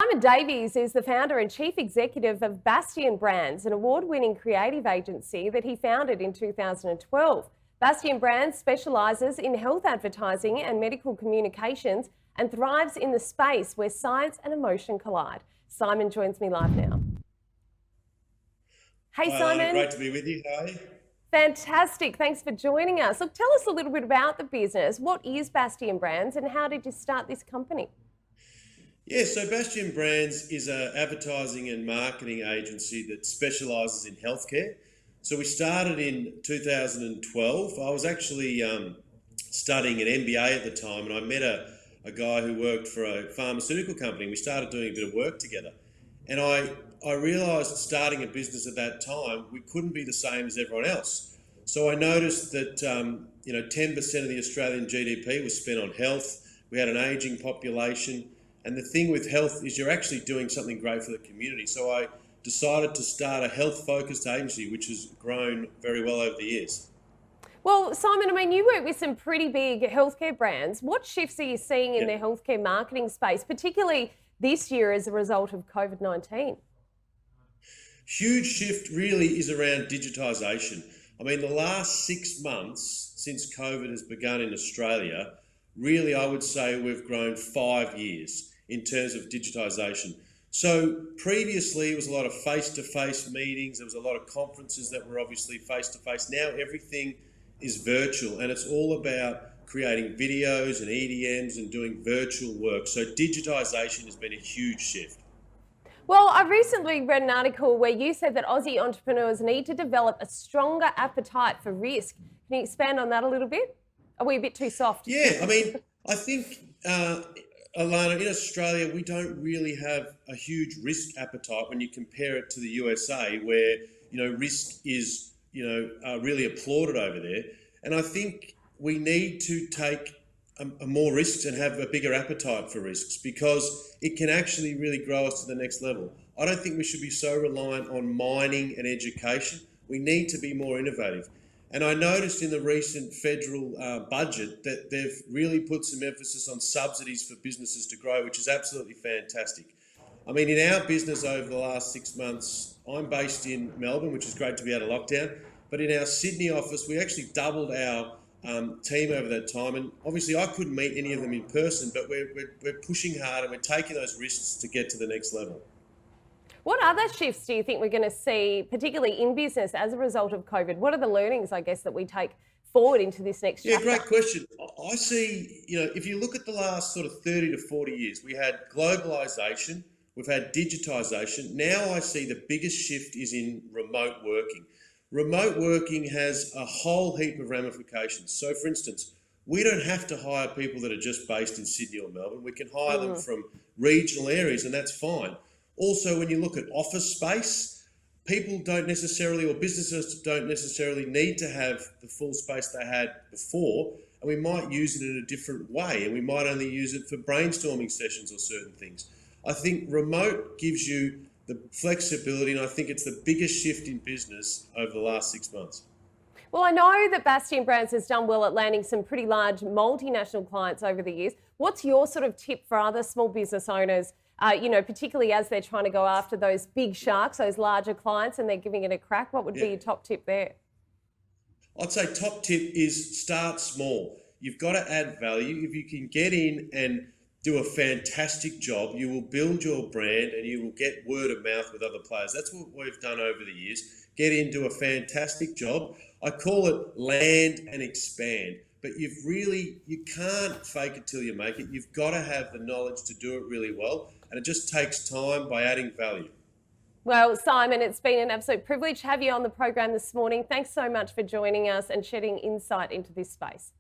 Simon Davies is the founder and chief executive of Bastion Brands, an award-winning creative agency that he founded in 2012. Bastion Brands specialises in health advertising and medical communications and thrives in the space where science and emotion collide. Simon joins me live now. Hey, Hi, Simon. Alana, great to be with you. How are you? Fantastic. Thanks for joining us. Look, tell us a little bit about the business. What is Bastion Brands and how did you start this company? Yeah, so Bastion Brands is an advertising and marketing agency that specialises in healthcare. So we started in 2012. I was actually studying an MBA at the time, and I met a guy who worked for a pharmaceutical company. We started doing a bit of work together. And I realised starting a business at that time, we couldn't be the same as everyone else. So I noticed that 10% of the Australian GDP was spent on health. We had an ageing population. And the thing with health is you're actually doing something great for the community. So I decided to start a health-focused agency, which has grown very well over the years. Well, Simon, I mean, you work with some pretty big healthcare brands. What shifts are you seeing in the healthcare marketing space, particularly this year as a result of COVID-19? Huge shift really is around digitisation. I mean, the last 6 months since COVID has begun in Australia, really I would say we've grown 5 years in terms of digitisation. So previously it was a lot of face-to-face meetings, there was a lot of conferences that were obviously face-to-face. Now everything is virtual and it's all about creating videos and EDMs and doing virtual work. So digitisation has been a huge shift. Well, I recently read an article where you said that Aussie entrepreneurs need to develop a stronger appetite for risk. Can you expand on that a little bit? Are we a bit too soft? Yeah, I mean, I think, Alana, in Australia, we don't really have a huge risk appetite when you compare it to the USA, where, risk is, really applauded over there. And I think we need to take more risks and have a bigger appetite for risks because it can actually really grow us to the next level. I don't think we should be so reliant on mining and education. We need to be more innovative. And I noticed in the recent federal budget that they've really put some emphasis on subsidies for businesses to grow, which is absolutely fantastic. I mean, in our business over the last 6 months, I'm based in Melbourne, which is great to be out of lockdown. But in our Sydney office, we actually doubled our team over that time. And obviously I couldn't meet any of them in person, but we're pushing hard and we're taking those risks to get to the next level. What other shifts do you think we're going to see, particularly in business, as a result of COVID? What are the learnings, I guess, that we take forward into this next chapter? Yeah, great question. I see, if you look at the last sort of 30 to 40 years, we had globalisation, we've had digitisation. Now I see the biggest shift is in remote working. Remote working has a whole heap of ramifications. So, for instance, we don't have to hire people that are just based in Sydney or Melbourne. We can hire them from regional areas, and that's fine. Also, when you look at office space, people don't necessarily, or businesses don't necessarily need to have the full space they had before, and we might use it in a different way, and we might only use it for brainstorming sessions or certain things. I think remote gives you the flexibility, and I think it's the biggest shift in business over the last 6 months. Well, I know that Bastion Brands has done well at landing some pretty large multinational clients over the years. What's your sort of tip for other small business owners, particularly as they're trying to go after those big sharks, those larger clients, and they're giving it a crack? What would be your top tip there? I'd say top tip is start small. You've got to add value. If you can get in and do a fantastic job, you will build your brand and you will get word of mouth with other players. That's what we've done over the years. Get into a fantastic job. I call it land and expand. But you can't fake it till you make it. You've got to have the knowledge to do it really well. And it just takes time by adding value. Well, Simon, it's been an absolute privilege to have you on the program this morning. Thanks so much for joining us and shedding insight into this space.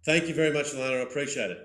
Thank you very much, Alana. I appreciate it.